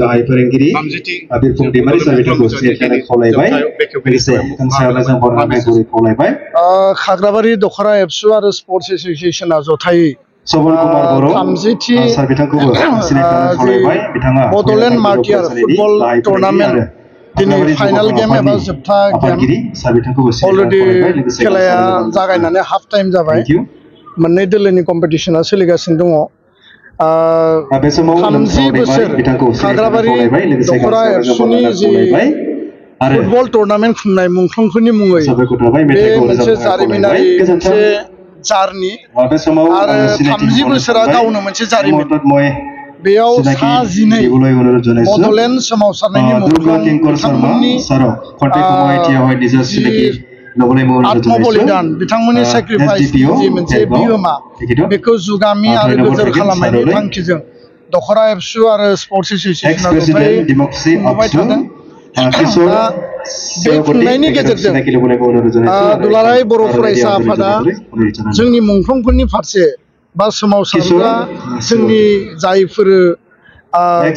गाहाय फोरोंगिरि बिरफुं दैमारि सार बिथांखौ सिनायथिनानै खावलायबाय लोगोसे बिथांसायावनो जों बरनायनाय गुरै खावलायबाय खाग्राबारि दखरा एबसु आरो स्पर्ट्स एसोसिएशना जथायै सबन कुमार बर' 30थि सार बिथांखौबो सिनायथिनानै खावलायबाय बिथाङा बड'लेण्ड मार्टियार फुटबल टुर्नामेन्ट दिनै फाइनाल गेम एबा जोबथा गेम अलरेडि खेलाया जागायनानै हाफ टाइम जाबाय मोननै दोलोनि कम्पिटिशना सोलिगासिनो दङ 30 बोसोर खाग्राबारि दखरा एबसुनि जि फुटबल टुर्नामेन्ट खुंनाय मुंख्लंफोरनि मुङै बे मोनसे जारिमिनारि मोनसे जारनि आरो 30 बोसोरा गावनो मोनसे जारिमिन बेयाव सा 12 बड'लेण्ड सोमावसारनायनि मुंख्लं बिथांमोननि आत्मबलिदान बिथांमोननि सेक्रिफाइस जि मोनसे बिहोमा बेखौ जुगामि आरो गोजोर खालामनायनि थांखिजों दखरा एबसु आरो स्पर्ट्स एसोसिएशना खुंबोबाय थादों दा बे खुंनायनि गेजेरजों दुलाराय बर' फरायसा आफादा जोंनि मुंख्लंफोरनि फारसे बा सोमावसारग्रा जोंनि जायफोर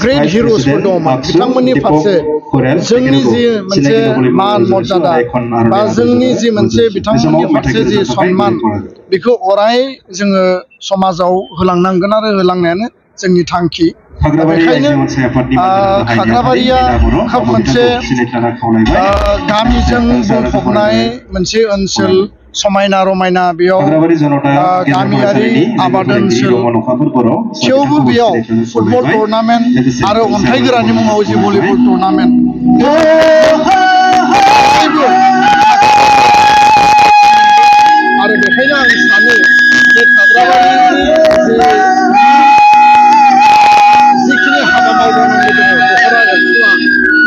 ग्रेट हिर'सफोर दंमोन बिथांमोननि फारसे जोंनि जि मोनसे मान मर्यादा बा जोंनि जि मोनसे बिथांमोननि फारसे जि सन्मान बेखौ अराय जोङो समाजाव होलांनांगोन आरो होलांनायानो जोंनि थांखि बेखायनो खाग्राबारिया खोब मोनसे गामिजों बुंफबनाय मोनसे ओनसोल समायना रमायना बेयाव गामियारि आबाद ओनसोल थेवबो बेयाव फुटबल टुर्नामेन्ट आरो अन्थाइ गोरानि मुङाव जि भलिबल टुर्नामेन्ट आरो बेखायनो आं सानो जे खाग्राबारिनि जिखिनि हाबा मावलांनांगौ दङ दखरा एबसुआ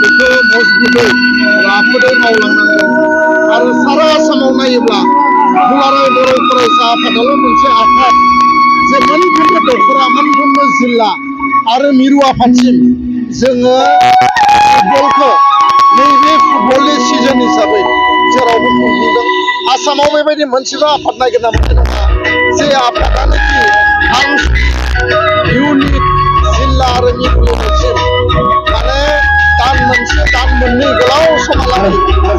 बेखौ मजबुतै राफोदै मावलांनांगोन आरो सारा आसामाव नायोब्ला दुलाराय बर' फरायसा आफादाल' मोनसे आफाद जे मोनफ्रोमबो दखरा मोनफ्रोमबो जिल्ला आरो मिरु आफादसिम जोङो फुटबलखौ नैबे फुटबलनि सिजन हिसाबै जेरावबो खुंफुंदों आसामाव बेबायदि मोनसेबो आफाद नागिरना मोननाय नङा जे आफादानोखि इउनिट जिल्ला आरो मिरु लेभेलसिम माने दान मोनसे दान मोननै गोलाव समहालागै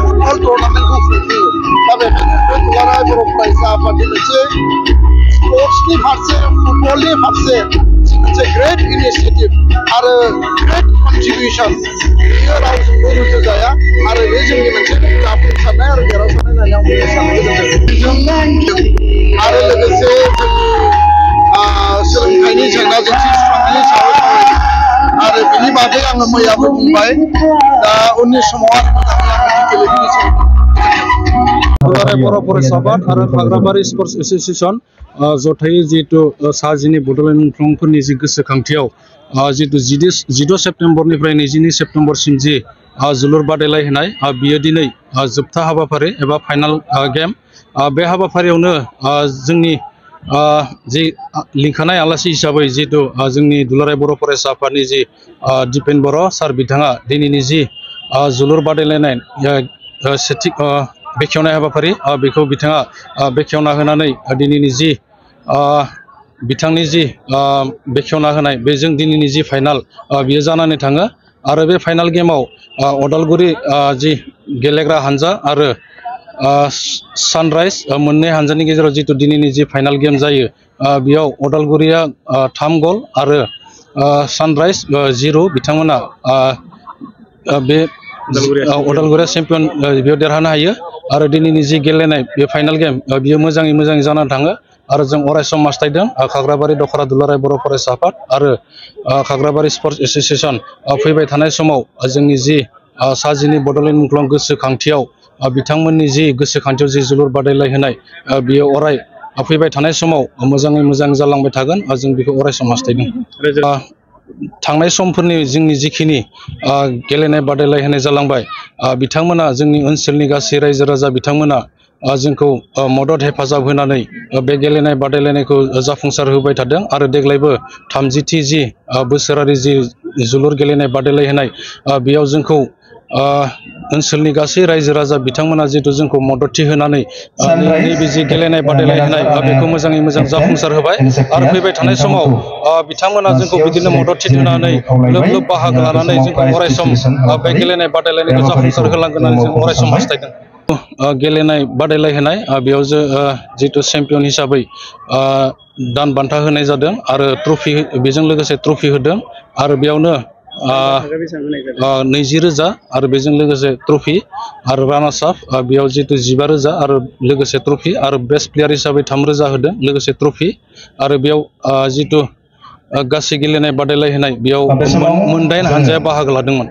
फुटबल टुर्नामेन्टखौ खुंफुङो दा बेखायनो बे दुलाराय बर' फरायसा आफादनि मोनसे स्पर्ट्सनि फारसे फुटबलनि फारसे मोनसे ग्रेट इनिसिएटिभ आरो ग्रेट कन्ट्रिबिउसन बेयो रावजोंबो रुजुजाया आरो बे जोंनि मोनसे जाफुंसारनाय आरो देरहासारनाय होननानै आं बुंनो सानो आरो लोगोसे जोंनि सोलोंथाइनि जेंना जेंसि सुस्रांनायनि सायाव सावरायदों आरो बिनि बागै आङो मैयाबो बुंबाय दा उननि समाव आरो गेलेगिरि दुलाराय बर' फरायसा आफाद आरो खाग्राबारि स्पर्ट्स एसोसिएशन जथायै जिहेतु सा 12 बड'लेण्ड मुंख्लंफोरनि जि गोसोखांथियाव जिहेतु 16 सेप्तेम्बरनिफ्राय 22 सेप्तेम्बरसिम जि जोलुर बादायलायनाय बियो दिनै जोबथा हाबाफारि एबा फाइनाल गेम बे हाबाफारियावनो जोंनि जि लिंखानाय आलासि हिसाबै जिहेतु जोंनि दुलाराय बर' फरायसा आफादनि जि दिपेन बर' सार बिथाङा दिनैनि जि जोलुर बादायलायनाय सेथि बेखेवनाय हाबाफारि बेखौ बिथाङा बेखेवना होनानै दिनैनि जि बिथांनि जि बेखेवना होनाय बेजों दिनैनि जि फाइनाल बियो जानानै थाङो आरो बे फाइनाल गेमाव अदालगुरि जि गेलेग्रा हानजा आरो सानराइज मोननै हानजानि गेजेराव जितु दिनैनि जि फाइनाल गेम जायो बेयाव अदालगुरिया 3 गल आरो सानराइज 0 बिथांमोना बे अदालगुरिया चेम्पियन बेयाव देरहानो हायो आरो दिनैनि जि गेलेनाय बे फाइनाल गेम बियो मोजाङै जानानै थाङो आरो जों अरायसम हास्थायदों खाग्राबारि दखरा दुलाराय बर' फरायसा आफाद आरो खाग्राबारि स्पर्ट्स एसोसिएशन फैबाय थानाय समाव जोंनि जि सा 12 बड'लेण्ड मुंख्लं गोसोखांथियाव बिथांमोननि जि गोसोखांथियाव जि जोलुर बादायलायनाय बियो अराय फैबाय थानाय समाव मोजां जालांबाय थागोन जों बेखौ अरायसम हास्थायदों थांनाय समफोरनि जोंनि जिखिनि गेलेनाय बादायलायनाय जालांबाय बिथांमोना जोंनि ओनसोलनि गासै रायजो राजा बिथांमोना जोंखौ मदद हेफाजाब होनानै बे गेलेनाय बादायलायनायखौ जाफुंसार होबाय थादों आरो देग्लायबो 30थि जि बोसोरारि जि जोलुर गेलेनाय बादायलायनाय बेयाव जोंखौ ओनसोलनि गासै रायजो राजा बिथांमोना जिहेतु जोंखौ मददथि होनानै नैबे जि गेलेनाय बादायलायनाय बेखौ मोजाङै मोजां जाफुंसार होबाय आरो फैबाय थानाय समाव बिथांमोना जोंखौ बिदिनो मददथि होनानै लोब लोब बाहागो लानानै जोंखौ अरायसम बे गेलेनाय बादायलायनायखौ जाफुंसार होलांगोन होननानै जों अरायसम हास्थायदों। गेलेनाय बादायलायहोनाय बेयाव जिहेतु चेम्पियन हिसाबै दान बान्था होनाय जादों आरो ट्रफि बेजों लोगोसे ट्रफि होदों आरो बेयावनो 20,000 आरो बेजों लोगोसे ट्रफि आरो रानार्स आप बेयाव जिहेतु 15,000 आरो लोगोसे ट्रफि आरो बेस्ट प्लेयार हिसाबै 3,000 होदों लोगोसे ट्रफि आरो बेयाव जिहेतु गासै गेलेनाय बादायलायहोनाय बेयाव 8 हानजाया बाहागो लादोंमोन।